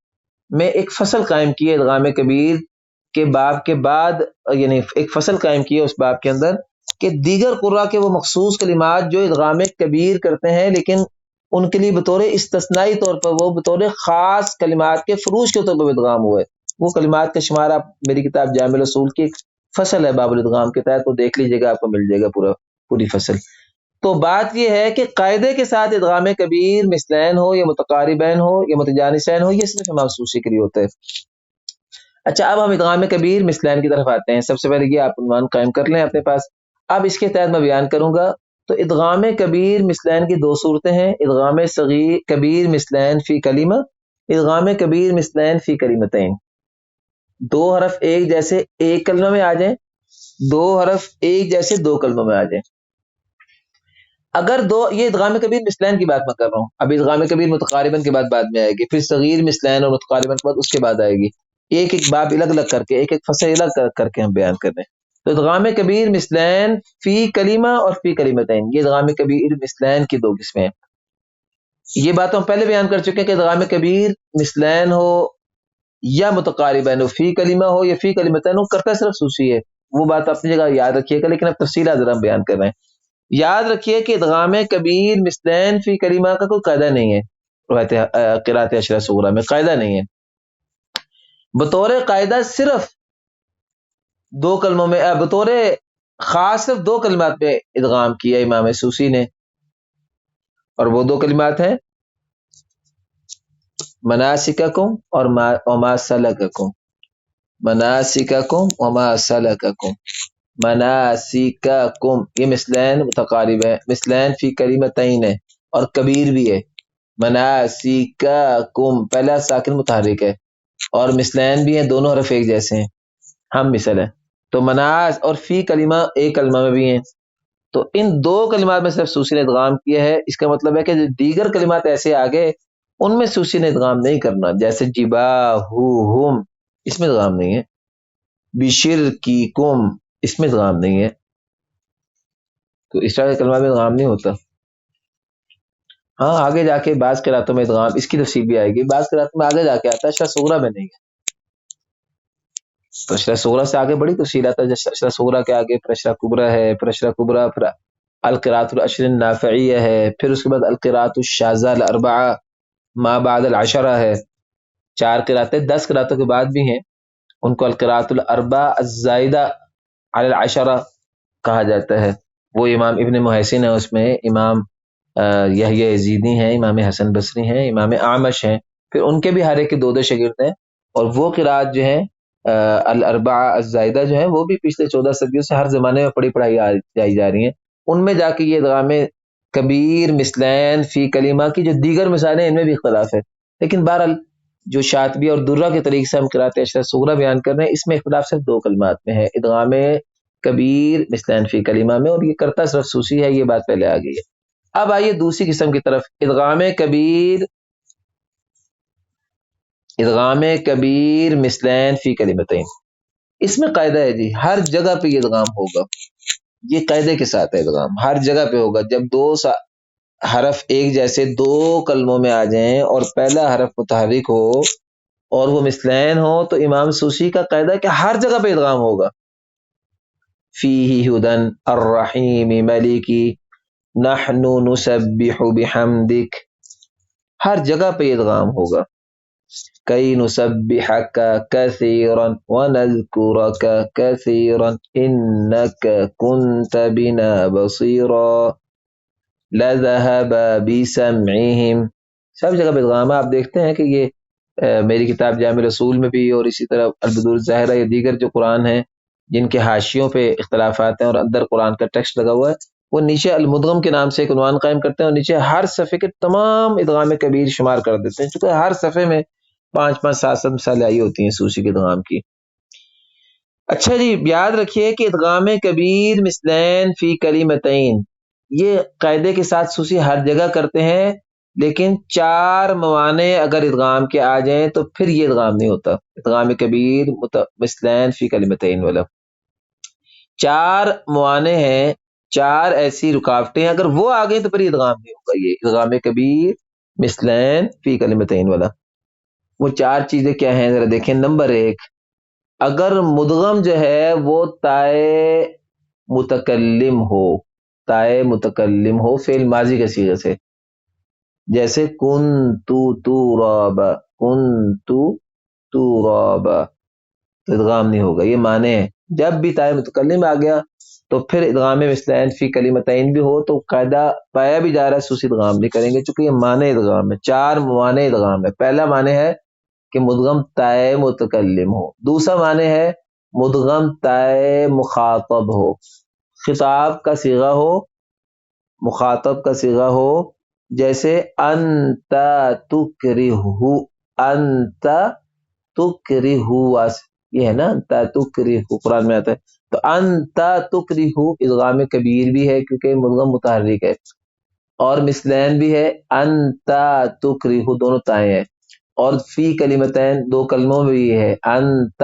میں ایک فصل قائم کی ہے. ادغام کبیر کے باب کے بعد یعنی ایک فصل قائم کی ہے اس باب کے اندر کہ دیگر قراء کے وہ مخصوص کلمات جو ادغام کبیر کرتے ہیں، لیکن ان کے لیے بطور استثنائی طور پر وہ بطور خاص کلمات کے فروش کے طور پر ادغام ہوئے. وہ کلمات کا شمار آپ میری کتاب جامع الاصول کی ایک فصل ہے باب الادغام کے تحت، وہ دیکھ لیجیے گا، آپ کو مل جائے گا پوری فصل. تو بات یہ ہے کہ قاعدے کے ساتھ ادغام کبیر مثلین ہو یا متقاربین ہو یا متجانسین ہو، یہ صرف امام سوسی کے لیے ہوتا ہے. اچھا اب ہم ادغام کبیر مثلین کی طرف آتے ہیں. سب سے پہلے یہ آپ عنوان قائم کر لیں اپنے پاس. اب اس کے تحت میں بیان کروں گا. تو ادغام کبیر مثلین کی 2 صورتیں ہیں: ادغام صغیر کبیر مثلین فی کلمہ، ادغام کبیر مثلین فی کلمتین، دو حرف ایک جیسے ایک کلمہ میں آ جائیں، دو حرف ایک جیسے دو کلموں میں آ جائیں۔ اگر دو، یہ ادغام کبیر مثلین کی بات میں کر رہا ہوں، اب ادغام کبیر متقارباً کے بعد میں آئے گی، پھر صغیر مثلین اور متقارباً کے بعد اس کے بعد آئے گی، ایک ایک باب الگ الگ کر کے، ایک ایک فصل الگ کر کے ہم بیان کر رہے ہیں۔ تو ادغام کبیر مثلین فی کلمہ اور فی کلمتین، یہ ادغام کبیر مثلین کی دو قسمیں ہیں۔ یہ بات ہم پہلے بیان کر چکے ہیں کہ ادغام کبیر مثلین ہو یا متقاربین ہو، فی کلمہ ہو یا فی کلمتین ہو، کرتا صرف سوسی ہے، وہ بات اپنی جگہ یاد رکھیے گا، لیکن اب تفصیلات ذرا ہم بیان کر رہے ہیں۔ یاد رکھیے کہ ادغام کبیر مثلین فی کلمہ کا کوئی قاعدہ نہیں ہے، روایت قرات عشرہ صغرا میں قاعدہ نہیں ہے، بطور قاعدہ صرف دو کلموں میں، بطور خاص صرف دو کلمات میں ادغام کیا امام سوسی نے، اور وہ دو کلمات ہیں مناسککم اور وما سلککم، مناسککم وما سلککم، مناسککم، یہ مثلین متقارب ہے، مثلین فی کلمتین ہے اور کبیر بھی ہے، مناسککم پہلا ساکن متحرک ہے اور مثلین بھی ہیں، دونوں حرف ایک جیسے ہیں، ہم مثل ہے، تو مناس اور فی کلمہ ایک کلمہ میں بھی ہیں، تو ان دو کلمات میں صرف سوسی نے ادغام کیا ہے، اس کا مطلب ہے کہ جو دیگر کلمات ایسے آگے ان میں سوسی نے ادغام نہیں کرنا، جیسے جباہوہم، اس میں ادغام نہیں ہے، بشرکیکم اس میں ادغام نہیں ہے، تو اس طرح کے کلمات میں ادغام نہیں ہوتا۔ ہاں آگے جا کے بعض قراتوں میں ادغام، اس کی تفصیل بھی آئے گی، بعض قراتوں میں آگے جا کے آتا ہے، اشرا صغرا میں نہیں ہے، تو اشرا صغرا سے آگے بڑی تفصیلات ہے، جیسے اشرا صغرا کے آگے پھر اشرا کبرا ہے، پھر اشرا کبرا، پھر القراءۃ العشر النافعیہ ہے، پھر اس کے بعد القراءۃ الشاذہ الاربعہ ما بعد العشرہ ہے، چار قراتیں 10 قراتوں کے بعد بھی ہیں، ان کو القراءۃ الاربع الزائدہ علی العشرہ کہا جاتا ہے، وہ امام ابن محسن ہے، اس میں امام یحییٰ یزیدی ہیں، امام حسن بصری ہیں، امام اعمش ہیں، پھر ان کے بھی ہر ایک کے دو دو شاگرد ہیں، اور وہ قرات جو ہیں الاربعہ الزائدہ جو ہیں، وہ بھی پچھلے 14 صدیوں سے ہر زمانے میں پڑھی پڑھائی جائی جا رہی ہیں، ان میں جا کے یہ ادغام کبیر مثلین فی کلمہ کی جو دیگر مثالیں ہیں ان میں بھی اختلاف ہے، لیکن بہرحال جو شاطبی اور درہ کے طریقے سے ہم قرات اشرا صغرا بیان کر رہے ہیں، اس میں اختلاف صرف دو کلمات میں ہے، ادغام کبیر مثلین فی کلمہ میں، اور یہ کرتا صرف سوسی ہے، یہ بات پہلے آ گئی ہے۔ اب آئیے دوسری قسم کی طرف، ادغام کبیر، ادغام کبیر مثلین فی کلمتین، اس میں قاعدہ ہے جی، ہر جگہ پہ یہ ادغام ہوگا، یہ قاعدے کے ساتھ ہے، ادغام ہر جگہ پہ ہوگا، جب دو حرف ایک جیسے دو کلموں میں آ جائیں اور پہلا حرف متحرک ہو اور وہ مثلین ہو، تو امام سوسی کا قاعدہ ہے کہ ہر جگہ پہ ادغام ہوگا، فیہ ہدن الرحیم ملکی نحن نسبح بحمدک، ہر جگہ پہ ادغام ہوگا، کئی نسبحک کثیرا ونذکرک کثیرا انک کنت بنا بصیرا لذهب بسمعهم، سب جگہ پہ ادغام ہے۔ آپ دیکھتے ہیں کہ یہ میری کتاب جامع رسول میں بھی، اور اسی طرح البدور الظاہرہ، یا دیگر جو قرآن ہیں جن کے حاشیوں پہ اختلافات ہیں اور اندر قرآن کا ٹیکسٹ لگا ہوا ہے، وہ نیچے المدغم کے نام سے ایک عنوان قائم کرتے ہیں اور نیچے ہر صفحے کے تمام ادغام کبیر شمار کر دیتے ہیں، چونکہ ہر صفحے میں 5 7 مثالیں آئی ہوتی ہیں سوسی کے ادغام کی۔ اچھا جی، یاد رکھیے کہ ادغام کبیر مثلین فی کلمتین، یہ قاعدے کے ساتھ سوسی ہر جگہ کرتے ہیں، لیکن 4 موانع اگر ادغام کے آ جائیں تو پھر یہ ادغام نہیں ہوتا، ادغام کبیر مثلین فی کلمتین والا 4 موانع ہیں، 4 ایسی رکاوٹیں ہیں، اگر وہ آ گئی تو پھر یہ ادغام نہیں ہوگا، یہ ادغام کبیر مثلین فی کلمتین والا۔ وہ 4 چیزیں کیا ہیں ذرا دیکھیں۔ نمبر 1، اگر مدغم جو ہے وہ تائے متکلم ہو، تائے متکلم ہو فعل ماضی کے صیغے سے، جیسے کن تو ترابا، کن تو ترابا، تو ادغام نہیں ہوگا، یہ معنی ہے، جب بھی تائے متکلم آ گیا تو پھر ادغام مثلین فی کلمتین بھی ہو تو قاعدہ پایا بھی جا رہا ہے، سوسی ادغام نہیں کریں گے، چونکہ یہ معنی ادغام ہے، 4 موانع ادغام ہے۔ پہلا معنی ہے کہ مدغم تائے متکلم ہو، دوسرا معنی ہے مدغم تائے مخاطب ہو، خطاب کا صیغہ ہو، مخاطب کا صیغہ ہو، جیسے انت تکرہ، انت تکرہو، یہ ہے نا انت تکرہو، قرآن میں آتا ہے. تو انت تکرہو ادغام کبیر بھی ہے کیونکہ مدغم متحرک ہے، اور مثلین بھی ہے، انت تکرہو دونوں تائیں ہیں، اور فی کلمتین دو کلموں میں بھی ہے، انت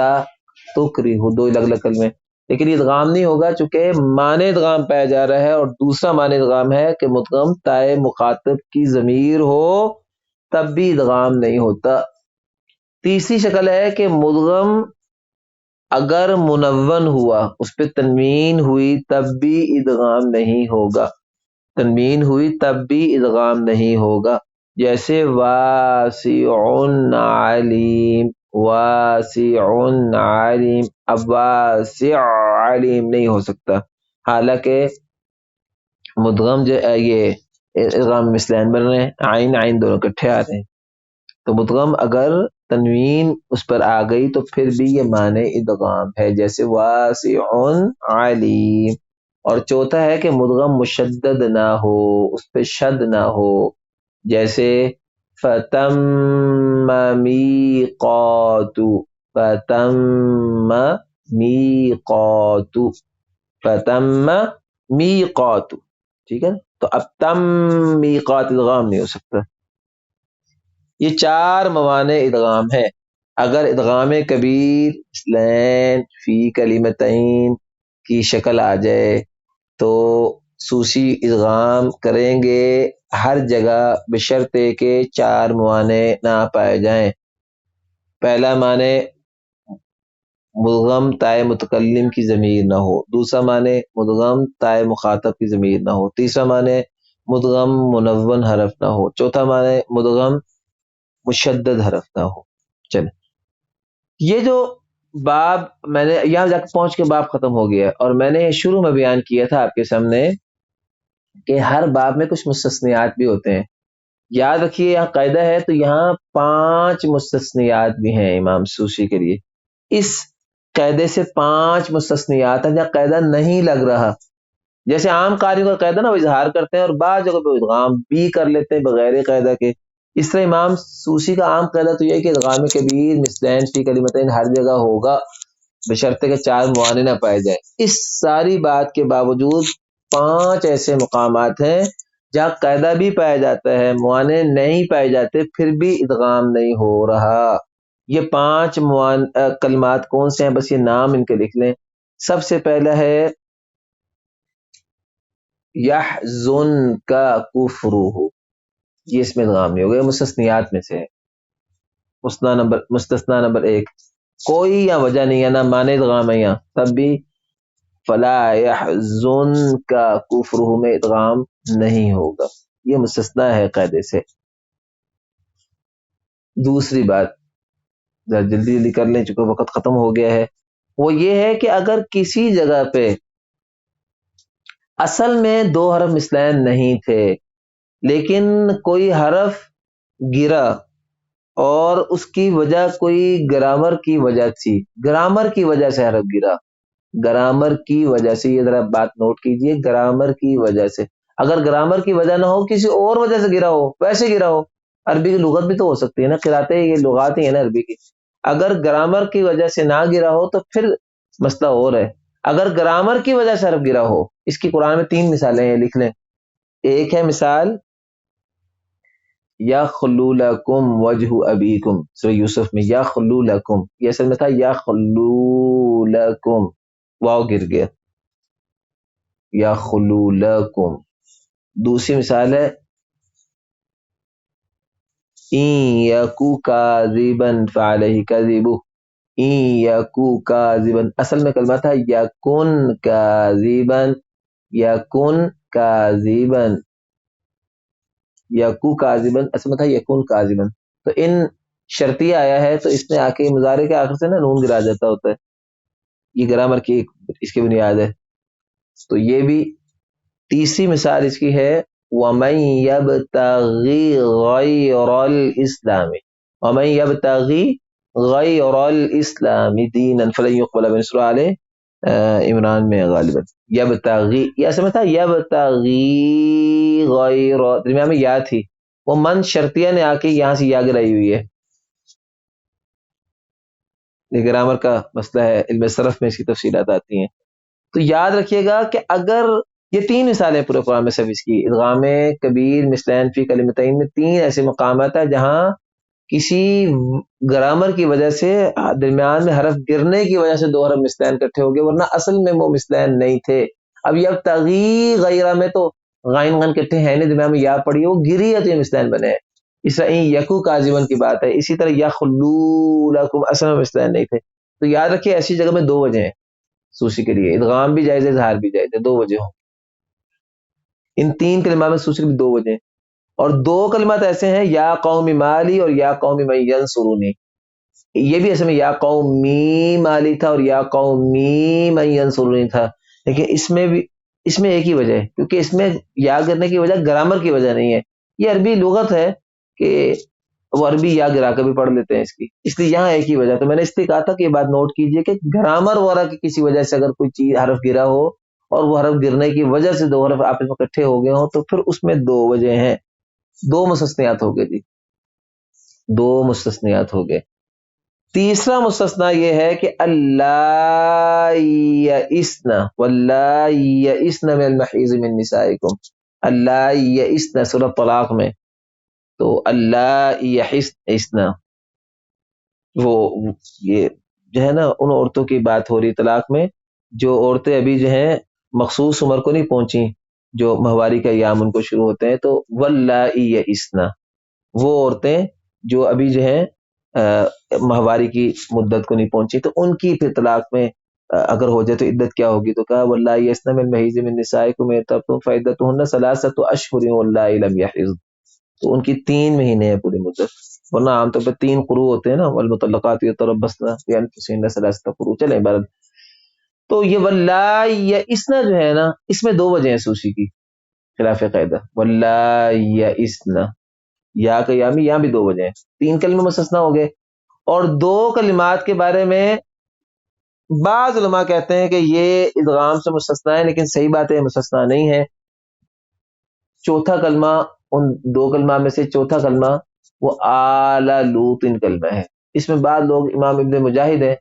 تکرہو دو الگ الگ کلمے. لیکن ادغام نہیں ہوگا چونکہ معنی ادغام پایا جا رہا ہے، اور دوسرا معنی ادغام ہے کہ مدغم تائے مخاطب کی ضمیر ہو تب بھی ادغام نہیں ہوتا. تیسری شکل ہے کہ مدغم اگر منون ہوا، اس پہ تنوین ہوئی تب بھی ادغام نہیں ہوگا، تنوین ہوئی تب بھی ادغام نہیں ہوگا. جیسے واسع علیم، واسع علیم، اب واسع علیم نہیں ہو سکتا، حالانکہ مدغم جو یہ ادغام مثلین بن رہے ہیں، عین عین دونوں کٹھے آ رہے ہیں. تو مدغم اگر تنوین اس پر آ گئی تو پھر بھی یہ معنی ادغام ہے، جیسے واسع علیم. اور چوتھا ہے کہ مدغم مشدد نہ ہو، اس پہ شد نہ ہو، جیسے فتم میقات، فتم میقات، فتم میقات، ٹھیک ہے. تو اب تم میقات ادغام نہیں ہو سکتا. یہ چار موانع ادغام ہے. اگر ادغام کبیر مثلین فی کلمتین کی شکل آ جائے تو سوسی ادغام کریں گے ہر جگہ بشرطے کہ چار موانع نہ پائے جائیں. پہلا معنی مدغم تائے متکلم کی ضمیر نہ ہو، دوسرا معنی مدغم تائے مخاطب کی ضمیر نہ ہو، تیسرا معنی مدغم منون حرف نہ ہو، چوتھا معنی مدغم مشدد حرف نہ ہو. چلے، یہ جو باب میں نے یہاں جا کے پہنچ کے باب ختم ہو گیا، اور میں نے شروع میں بیان کیا تھا آپ کے سامنے کہ ہر باب میں کچھ مستثنیات بھی ہوتے ہیں. یاد رکھیے یہاں قاعدہ ہے تو یہاں 5 مستثنیات بھی ہیں امام سوسی کے لیے. اس قاعدے سے 5 مستثنیات ہیں جہاں قاعدہ نہیں لگ رہا. جیسے عام قاری کا قاعدہ نا وہ اظہار کرتے ہیں اور بعض جگہ پہ ادغام بھی کر لیتے ہیں بغیر قاعدہ کے. اس طرح امام سوسی کا عام قاعدہ تو یہ ہے کہ ادغام کبیر مثلین فی کلمتین ہر جگہ ہوگا بشرطے کہ 4 معانے نہ پائے جائے. اس ساری بات کے باوجود 5 ایسے مقامات ہیں جہاں قاعدہ بھی پایا جاتا ہے، معانے نہیں پائے جاتے، پھر بھی ادغام نہیں ہو رہا. یہ 5 کلمات کون سے ہیں؟ بس یہ نام ان کے لکھ لیں. سب سے پہلا ہے یحزن کا کفرہ، یہ اس میں ادغام نہیں ہوگا، یہ مستثنیات میں سے ہے. مستثنا نمبر 1، کوئی یا وجہ نہیں ہے، نہ معنی ادغام ہے یہاں، تب بھی فلا یحزن کا کفرہ میں ادغام نہیں ہوگا، یہ مستثنا ہے قاعدے سے. دوسری بات جلدی جلدی کر لیں چونکہ وقت ختم ہو گیا ہے، وہ یہ ہے کہ اگر کسی جگہ پہ اصل میں 2 حرف مثلین نہیں تھے لیکن کوئی حرف گرا اور اس کی وجہ کوئی گرامر کی وجہ تھی، گرامر کی وجہ سے حرف گرا، گرامر کی وجہ سے، یہ ذرا بات نوٹ کیجئے، گرامر کی وجہ سے. اگر گرامر کی وجہ نہ ہو، کسی اور وجہ سے گرا ہو، ویسے گرا ہو، عربی کی لغت بھی تو ہو سکتی ہے نا، قراءتیں یہ لغات ہی ہیں نا عربی کی. اگر گرامر کی وجہ سے نہ گرا ہو تو پھر مسئلہ اور ہے. اگر گرامر کی وجہ سے حرف گرا ہو، اس کی قرآن میں 3 مثالیں ہیں، لکھ لیں. ایک ہے مثال یخلو لکم وجہ ابیکم، سورہ یوسف میں یخلو لکم، یہ اصل میں تھا یخلو لکم، واو گر گیا، یخلو لکم. دوسری مثال ہے این یکو کاذبا فعلیہ کذبہ، این یکو کاذبا، اصل میں کلمہ تھا یکن کاذبا، یکن کاذبا، یکو کاذبا، اصل میں تھا یکن کاذبا. تو ان شرطیہ آیا ہے تو اس میں آ کے مضارع کے آخر سے نا نون گرا جاتا ہوتا ہے، یہ گرامر کی اس کی بنیاد ہے. تو یہ بھی تیسری مثال اس کی ہے وَمَن يَبْتَغِي غَيْرَ الْإِسْلَامِ، وَمَن يَبْتَغِي غَيْرَ الْإِسْلَامِ دِينًا فَلَن يُقْبَلَ مِنْهُ، سورہ آل عمران میں غالباً. یبتغی، یہ اصل میں تھا یبتغی غیر، درمیان میں یا تھی، وہ من شرطیہ نے آ کے یہاں سے یا گرائی ہوئی ہے. یہ گرامر کا مسئلہ ہے، علم صرف میں اس کی تفصیلات آتی ہیں۔ تو یاد رکھیے گا کہ اگر یہ تین مثالیں پورے قرآن میں صرف اس کی ادغام کبیر مثلین فی کلمتین میں تین ایسے مقامات ہیں جہاں کسی گرامر کی وجہ سے درمیان میں حرف گرنے کی وجہ سے دو حرف مثلین اکٹھے ہو گئے، ورنہ اصل میں وہ مثلین نہیں تھے۔ اب یبتغی غیرہ میں تو غائن غن کٹھے ہیں نہیں، درمیان میں یا پڑی وہ گری ہے تو یہ مثلین بنے ہیں۔ اس طرح یکو کاذبن کی بات ہے، اسی طرح یخلو لکم اصل میں مثلین نہیں تھے۔ تو یاد رکھیے ایسی جگہ میں دو وجہ ہیں سوسی کے لیے، ادغام بھی جائز ہے، اظہار بھی جائز ہے، دو وجہ ہوں۔ ان تین کلمات میں سوسی کے لیے دو وجہ ہیں، اور دو کلمات ایسے ہیں یا قوم مالی اور یا قوم من ینصرونی۔ یہ بھی ایسے میں یا قومی مالی تھا اور یا قومی من ینصرونی تھا، لیکن اس میں ایک ہی وجہ ہے، کیونکہ اس میں یا کرنے کی وجہ گرامر کی وجہ نہیں ہے، یہ عربی لغت ہے کہ وہ عربی یا گرا کر بھی پڑھ لیتے ہیں اس کی، اس لیے یہاں ایک ہی وجہ۔ تو میں نے اس لیے کہا تھا کہ یہ بات نوٹ کیجئے کہ گرامر وغیرہ کی کسی وجہ سے اگر کوئی چیز حرف گرا ہو اور وہ حرف گرنے کی وجہ سے دو حرف آپس میں اکٹھے ہو گئے ہوں تو پھر اس میں دو وجہ ہیں، دو مستثنیات ہو گئے جی، دو مستثنیات ہو گئے۔ تیسرا مستثنا یہ ہے کہ اللہ یئسن واللہ یئسن من المحیض من نسائکم، اللہ یئسن سورۃ طلاق میں، تو اللہ یئسن وہ یہ جو ہے نا ان عورتوں کی بات ہو رہی طلاق میں جو عورتیں ابھی جو ہیں مخصوص عمر کو نہیں پہنچی، جو مہواری کا ایام ان کو شروع ہوتے ہیں، تو واللہ یئسن وہ عورتیں جو ابھی جو ہیں مہواری کی مدت کو نہیں پہنچی، تو ان کی پھر طلاق میں اگر ہو جائے تو عدت کیا ہوگی؟ تو کہا واللہ یئسن من المحیض من نسائکم ان ارتبتم فعدتهن ثلاثۃ اشہر واللہ لم یحض، تو ان کی 3 مہینے ہے پوری مدت، ورنہ عام طور پہ 3 قروء ہوتے ہیں نا، والمطلقات یتربصن بانفسهن ثلاثۃ قروء، چلیں بہرحال۔ تو یہ واللہ یئسن جو ہے نا اس میں دو وجہ ہیں سوسی کی خلاف قاعدہ، واللہ یئسن یا کا یا میں یہاں بھی دو وجہ ہیں، 3 کلمے مستثنا ہو گئے، اور 2 کلمات کے بارے میں بعض علماء کہتے ہیں کہ یہ ادغام سے مستثنا ہے، لیکن صحیح بات ہے مستثنا نہیں ہے۔ چوتھا کلمہ ان 2 کلمہ میں سے چوتھا کلمہ وہ آل لوط کلمہ ہے، اس میں بعض لوگ امام ابن مجاہد ہے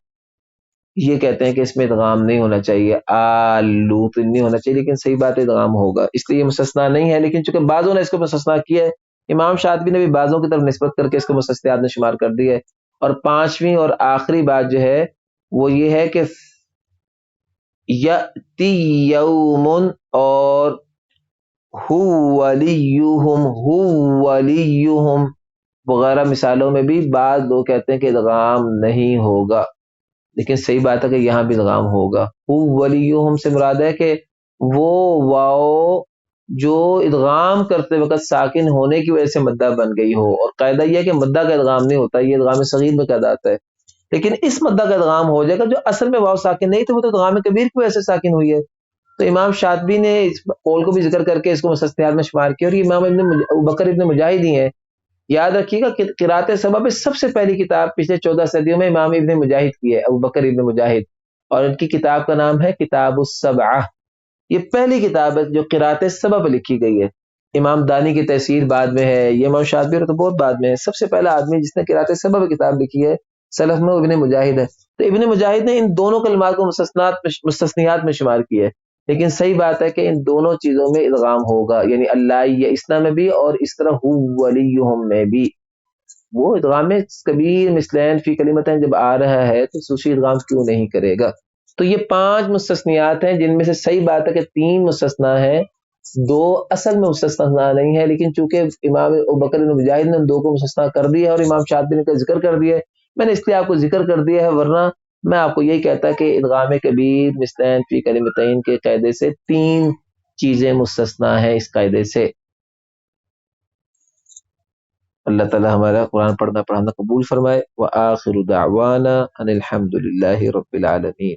یہ کہتے ہیں کہ اس میں ادغام نہیں ہونا چاہیے، آل لوط نہیں ہونا چاہیے، لیکن صحیح بات ہے ادغام ہوگا، اس لیے یہ مستثنا نہیں ہے، لیکن چونکہ بعضوں نے اس کو مستثنا کیا ہے، امام شاطبی نے بھی بعضوں کی طرف نسبت کر کے اس کو مستثنیات میں شمار کر دی ہے۔ اور 5ویں اور آخری بات جو ہے وہ یہ ہے کہ یأتی یوم اور ہو ولیہم وغیرہ مثالوں میں بھی بعض لوگ کہتے ہیں کہ ادغام نہیں ہوگا، لیکن صحیح بات ہے کہ یہاں بھی ادغام ہوگا۔ ہو ولیہم سے مراد ہے کہ وہ واو جو ادغام کرتے وقت ساکن ہونے کی وجہ سے مدہ بن گئی ہو، اور قاعدہ یہ ہے کہ مدہ کا ادغام نہیں ہوتا، یہ ادغام صغیر میں قاعدہ آتا ہے، لیکن اس مدہ کا ادغام ہو جائے گا جو اصل میں واو ساکن نہیں تھی، وہ تو ادغام کبیر کی وجہ سے ساکن ہوئی ہے۔ تو امام شاطبی نے اس قول کو بھی ذکر کر کے اس کو مستثنیات میں شمار کیا، اور یہ امام ابوبکر ابن مجاہد ہی ہیں۔ یاد رکھیے گا کہ قرات سبا میں سب سے پہلی کتاب پچھلے 14 صدیوں میں امام ابن مجاہد کی ہے، ابوبکر ابن مجاہد، اور ان کی کتاب کا نام ہے کتاب السبعہ، یہ پہلی کتاب ہے جو قرات سبا پہ لکھی گئی ہے۔ امام دانی کی تفسیر بعد میں ہے، یہ امام شاطبی تو بہت بعد میں ہے، سب سے پہلا آدمی جس نے قرات سبا پہ کتاب لکھی ہے سلف میں ابن مجاہد ہے۔ تو ابن مجاہد نے ان دونوں کلمات کو مستثنیات میں شمار کیا ہے، لیکن صحیح بات ہے کہ ان دونوں چیزوں میں ادغام ہوگا، یعنی اللہ یئسن میں بھی اور اس طرح ہو ولیہم میں بھی۔ وہ ادغام کبیر مثلین فی کلمتین جب آ رہا ہے تو سوسی ادغام کیوں نہیں کرے گا؟ تو یہ 5 مستثنیات ہیں جن میں سے صحیح بات ہے کہ 3 مستثنا ہیں، 2 اصل میں مستثنا نہیں ہے، لیکن چونکہ امام ابوبکر بن مجاہد نے ان 2 کو مستثنا کر دیا ہے اور امام شاطبی نے ذکر کر دیا ہے، میں نے اس لیے آپ کو ذکر کر دیا ہے، ورنہ میں آپ کو یہی کہتا کہ ادغام کبیر مثلین فی کلمتین کے قاعدے سے 3 چیزیں مستثنا ہیں اس قاعدے سے۔ اللہ تعالی ہمارا قرآن پڑھنا پڑھانا قبول فرمائے، وآخر دعوانا ان الحمد للہ رب العالمین۔